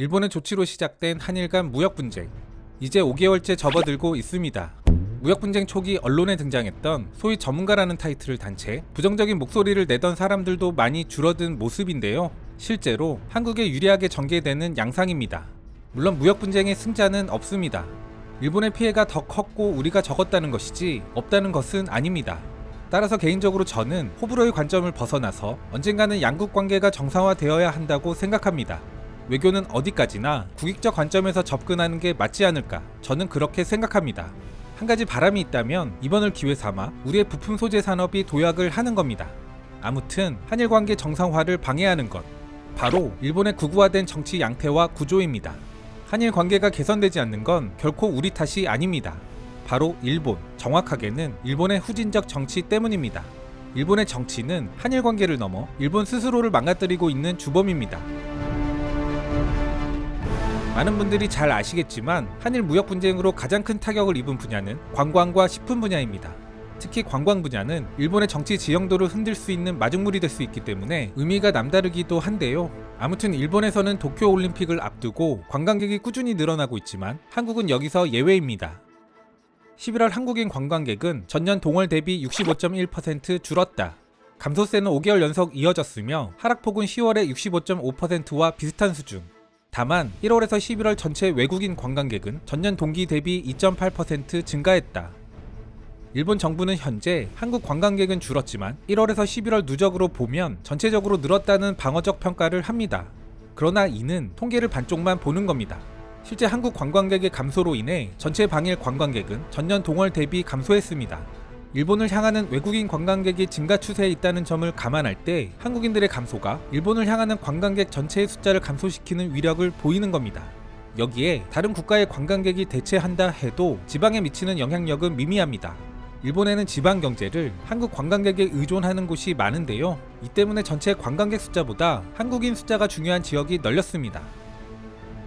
일본의 조치로 시작된 한일 간 무역 분쟁. 이제 5개월째 접어들고 있습니다. 무역 분쟁 초기 언론에 등장했던 소위 전문가라는 타이틀을 단 채 부정적인 목소리를 내던 사람들도 많이 줄어든 모습인데요. 실제로 한국에 유리하게 전개되는 양상입니다. 물론 무역 분쟁의 승자는 없습니다. 일본의 피해가 더 컸고 우리가 적었다는 것이지 없다는 것은 아닙니다. 따라서 개인적으로 저는 호불호의 관점을 벗어나서 언젠가는 양국 관계가 정상화되어야 한다고 생각합니다. 외교는 어디까지나 국익적 관점에서 접근하는 게 맞지 않을까, 저는 그렇게 생각합니다. 한 가지 바람이 있다면 이번을 기회 삼아 우리의 부품 소재 산업이 도약을 하는 겁니다. 아무튼 한일 관계 정상화를 방해하는 것, 바로 일본의 극우화된 정치 양태와 구조입니다. 한일 관계가 개선되지 않는 건 결코 우리 탓이 아닙니다. 바로 일본, 정확하게는 일본의 후진적 정치 때문입니다. 일본의 정치는 한일 관계를 넘어 일본 스스로를 망가뜨리고 있는 주범입니다. 많은 분들이 잘 아시겠지만 한일 무역 분쟁으로 가장 큰 타격을 입은 분야는 관광과 식품 분야입니다. 특히 관광 분야는 일본의 정치 지형도를 흔들 수 있는 마중물이 될 수 있기 때문에 의미가 남다르기도 한데요. 아무튼 일본에서는 도쿄올림픽을 앞두고 관광객이 꾸준히 늘어나고 있지만 한국은 여기서 예외입니다. 11월 한국인 관광객은 전년 동월 대비 65.1% 줄었다. 감소세는 5개월 연속 이어졌으며 하락폭은 10월의 65.5%와 비슷한 수준. 다만 1월에서 11월 전체 외국인 관광객은 전년 동기 대비 2.8% 증가했다. 일본 정부는 현재 한국 관광객은 줄었지만 1월에서 11월 누적으로 보면 전체적으로 늘었다는 방어적 평가를 합니다. 그러나 이는 통계를 반쪽만 보는 겁니다. 실제 한국 관광객의 감소로 인해 전체 방일 관광객은 전년 동월 대비 감소했습니다. 일본을 향하는 외국인 관광객이 증가 추세에 있다는 점을 감안할 때 한국인들의 감소가 일본을 향하는 관광객 전체의 숫자를 감소시키는 위력을 보이는 겁니다. 여기에 다른 국가의 관광객이 대체한다 해도 지방에 미치는 영향력은 미미합니다. 일본에는 지방 경제를 한국 관광객에 의존하는 곳이 많은데요. 이 때문에 전체 관광객 숫자보다 한국인 숫자가 중요한 지역이 널렸습니다.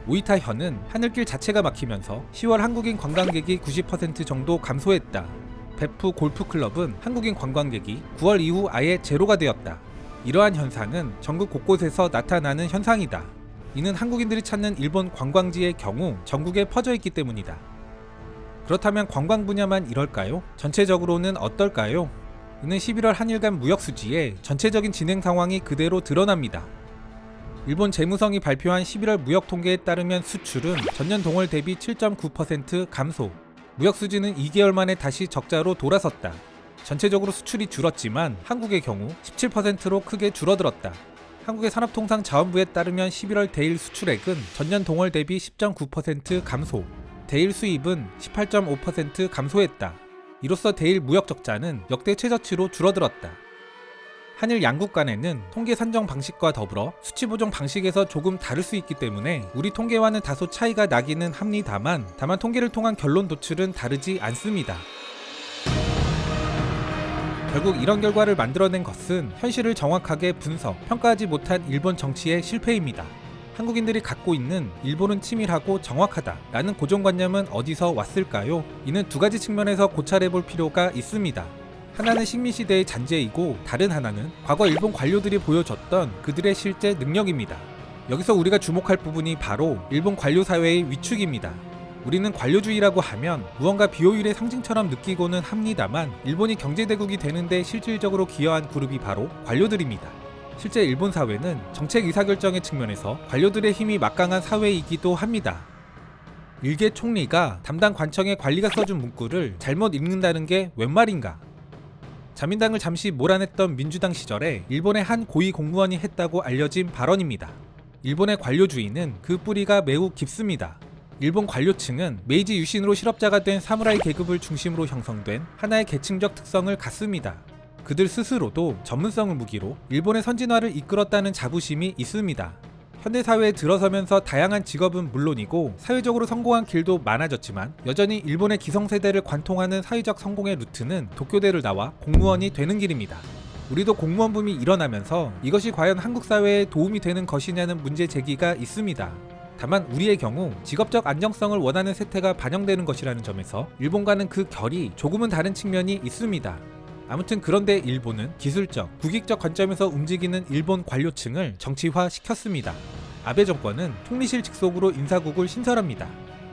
오이타현은 하늘길 자체가 막히면서 10월 한국인 관광객이 90% 정도 감소했다. 베프 골프클럽은 한국인 관광객이 9월 이후 아예 제로가 되었다. 이러한 현상은 전국 곳곳에서 나타나는 현상이다. 이는 한국인들이 찾는 일본 관광지의 경우 전국에 퍼져 있기 때문이다. 그렇다면 관광 분야만 이럴까요? 전체적으로는 어떨까요? 이는 11월 한일 간 무역 수지의 전체적인 진행 상황이 그대로 드러납니다. 일본 재무성이 발표한 11월 무역 통계에 따르면 수출은 전년 동월 대비 7.9% 감소. 무역 수지는 2개월 만에 다시 적자로 돌아섰다. 전체적으로 수출이 줄었지만 한국의 경우 17%로 크게 줄어들었다. 한국의 산업통상자원부에 따르면 11월 대일 수출액은 전년 동월 대비 10.9% 감소. 대일 수입은 18.5% 감소했다. 이로써 대일 무역 적자는 역대 최저치로 줄어들었다. 한일 양국 간에는 통계 산정 방식과 더불어 수치 보정 방식에서 조금 다를 수 있기 때문에 우리 통계와는 다소 차이가 나기는 합니다만, 다만 통계를 통한 결론 도출은 다르지 않습니다. 결국 이런 결과를 만들어낸 것은 현실을 정확하게 분석, 평가하지 못한 일본 정치의 실패입니다. 한국인들이 갖고 있는 일본은 치밀하고 정확하다 라는 고정관념은 어디서 왔을까요? 이는 두 가지 측면에서 고찰해볼 필요가 있습니다. 하나는 식민시대의 잔재이고 다른 하나는 과거 일본 관료들이 보여줬던 그들의 실제 능력입니다. 여기서 우리가 주목할 부분이 바로 일본 관료 사회의 위축입니다. 우리는 관료주의라고 하면 무언가 비효율의 상징처럼 느끼고는 합니다만 일본이 경제대국이 되는데 실질적으로 기여한 그룹이 바로 관료들입니다. 실제 일본 사회는 정책 의사결정의 측면에서 관료들의 힘이 막강한 사회이기도 합니다. 일개 총리가 담당 관청의 관리가 써준 문구를 잘못 읽는다는 게 웬 말인가? 자민당을 잠시 몰아냈던 민주당 시절에 일본의 한 고위 공무원이 했다고 알려진 발언입니다. 일본의 관료주의는 그 뿌리가 매우 깊습니다. 일본 관료층은 메이지 유신으로 실업자가 된 사무라이 계급을 중심으로 형성된 하나의 계층적 특성을 갖습니다. 그들 스스로도 전문성을 무기로 일본의 선진화를 이끌었다는 자부심이 있습니다. 현대사회에 들어서면서 다양한 직업은 물론이고 사회적으로 성공한 길도 많아졌지만 여전히 일본의 기성세대를 관통하는 사회적 성공의 루트는 도쿄대를 나와 공무원이 되는 길입니다. 우리도 공무원 붐이 일어나면서 이것이 과연 한국 사회에 도움이 되는 것이냐는 문제 제기가 있습니다. 다만 우리의 경우 직업적 안정성을 원하는 세태가 반영되는 것이라는 점에서 일본과는 그 결이 조금은 다른 측면이 있습니다. 아무튼 그런데 일본은 기술적, 국익적 관점에서 움직이는 일본 관료층을 정치화시켰습니다. 아베 정권은 총리실 직속으로 인사국을 신설합니다.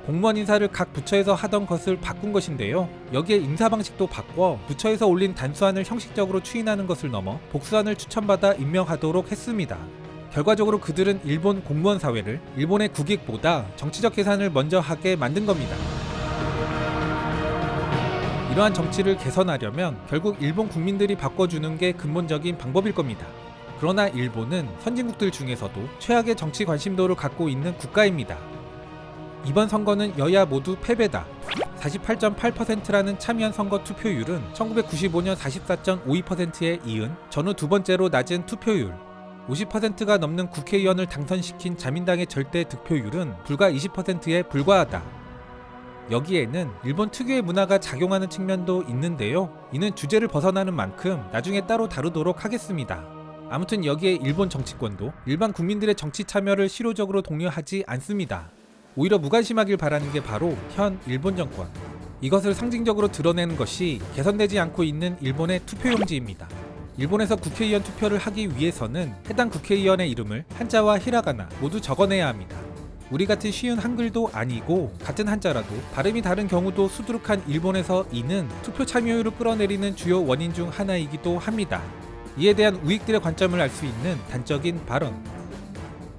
공무원 인사를 각 부처에서 하던 것을 바꾼 것인데요. 여기에 인사 방식도 바꿔 부처에서 올린 단수안을 형식적으로 추인하는 것을 넘어 복수안을 추천받아 임명하도록 했습니다. 결과적으로 그들은 일본 공무원 사회를 일본의 국익보다 정치적 계산을 먼저 하게 만든 겁니다. 이러한 정치를 개선하려면 결국 일본 국민들이 바꿔주는 게 근본적인 방법일 겁니다. 그러나 일본은 선진국들 중에서도 최악의 정치 관심도를 갖고 있는 국가입니다. 이번 선거는 여야 모두 패배다. 48.8%라는 참여한 선거 투표율은 1995년 44.52%에 이은 전후 두 번째로 낮은 투표율, 50%가 넘는 국회의원을 당선시킨 자민당의 절대 득표율은 불과 20%에 불과하다. 여기에는 일본 특유의 문화가 작용하는 측면도 있는데요. 이는 주제를 벗어나는 만큼 나중에 따로 다루도록 하겠습니다. 아무튼 여기에 일본 정치권도 일반 국민들의 정치 참여를 실효적으로 독려하지 않습니다. 오히려 무관심하길 바라는 게 바로 현 일본 정권. 이것을 상징적으로 드러내는 것이 개선되지 않고 있는 일본의 투표용지입니다. 일본에서 국회의원 투표를 하기 위해서는 해당 국회의원의 이름을 한자와 히라가나 모두 적어내야 합니다. 우리 같은 쉬운 한글도 아니고 같은 한자라도 발음이 다른 경우도 수두룩한 일본에서 이는 투표 참여율을 끌어내리는 주요 원인 중 하나이기도 합니다. 이에 대한 우익들의 관점을 알 수 있는 단적인 발언.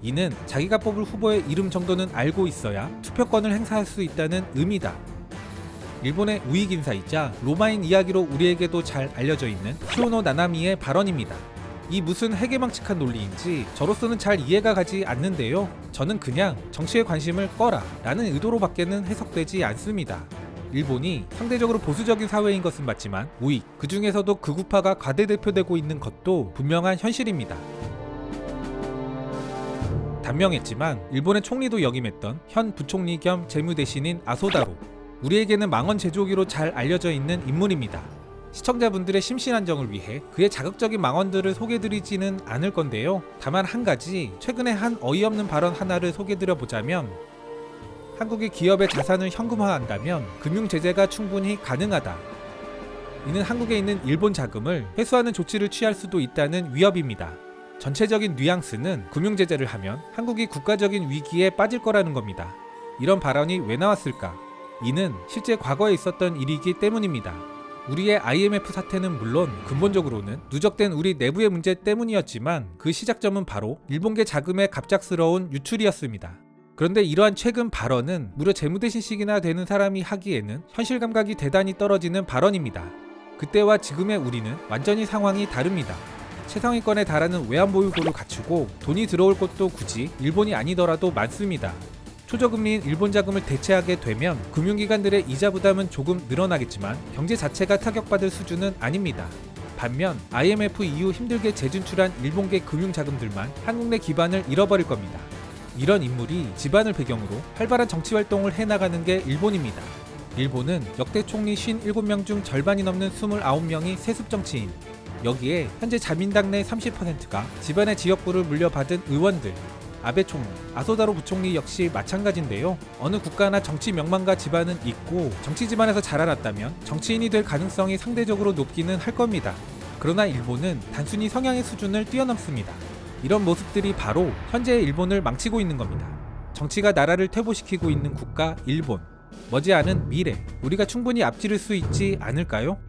이는 자기가 뽑을 후보의 이름 정도는 알고 있어야 투표권을 행사할 수 있다는 의미다. 일본의 우익 인사이자 로마인 이야기로 우리에게도 잘 알려져 있는 시오노 나나미의 발언입니다. 이 무슨 해괴망측한 논리인지 저로서는 잘 이해가 가지 않는데요. 저는 그냥 정치에 관심을 꺼라 라는 의도로 밖에는 해석되지 않습니다. 일본이 상대적으로 보수적인 사회인 것은 맞지만 우익, 그 중에서도 극우파가 과대대표되고 있는 것도 분명한 현실입니다. 단명했지만 일본의 총리도 역임했던 현 부총리 겸 재무대신인 아소다로, 우리에게는 망원 제조기로 잘 알려져 있는 인물입니다. 시청자분들의 심신안정을 위해 그의 자극적인 망언들을 소개드리지는 않을 건데요. 다만 한 가지 최근에 한 어이없는 발언 하나를 소개드려보자면, 한국이 기업의 자산을 현금화한다면 금융제재가 충분히 가능하다. 이는 한국에 있는 일본 자금을 회수하는 조치를 취할 수도 있다는 위협입니다. 전체적인 뉘앙스는 금융제재를 하면 한국이 국가적인 위기에 빠질 거라는 겁니다. 이런 발언이 왜 나왔을까? 이는 실제 과거에 있었던 일이기 때문입니다. 우리의 IMF 사태는 물론 근본적으로는 누적된 우리 내부의 문제 때문이었지만 그 시작점은 바로 일본계 자금의 갑작스러운 유출이었습니다. 그런데 이러한 최근 발언은 무려 재무대신식이나 되는 사람이 하기에는 현실 감각이 대단히 떨어지는 발언입니다. 그때와 지금의 우리는 완전히 상황이 다릅니다. 최상위권에 달하는 외환보유고를 갖추고 돈이 들어올 곳도 굳이 일본이 아니더라도 많습니다. 초저금리인 일본 자금을 대체하게 되면 금융기관들의 이자 부담은 조금 늘어나겠지만 경제 자체가 타격받을 수준은 아닙니다. 반면 IMF 이후 힘들게 재진출한 일본계 금융자금들만 한국 내 기반을 잃어버릴 겁니다. 이런 인물이 집안을 배경으로 활발한 정치활동을 해나가는 게 일본입니다. 일본은 역대 총리 57명 중 절반이 넘는 29명이 세습 정치인, 여기에 현재 자민당 내 30%가 집안의 지역구를 물려받은 의원들, 아베 총리, 아소다로 부총리 역시 마찬가지인데요. 어느 국가나 정치 명망과 집안은 있고 정치 집안에서 자라났다면 정치인이 될 가능성이 상대적으로 높기는 할 겁니다. 그러나 일본은 단순히 성향의 수준을 뛰어넘습니다. 이런 모습들이 바로 현재의 일본을 망치고 있는 겁니다. 정치가 나라를 퇴보시키고 있는 국가 일본, 머지않은 미래 우리가 충분히 앞지를 수 있지 않을까요?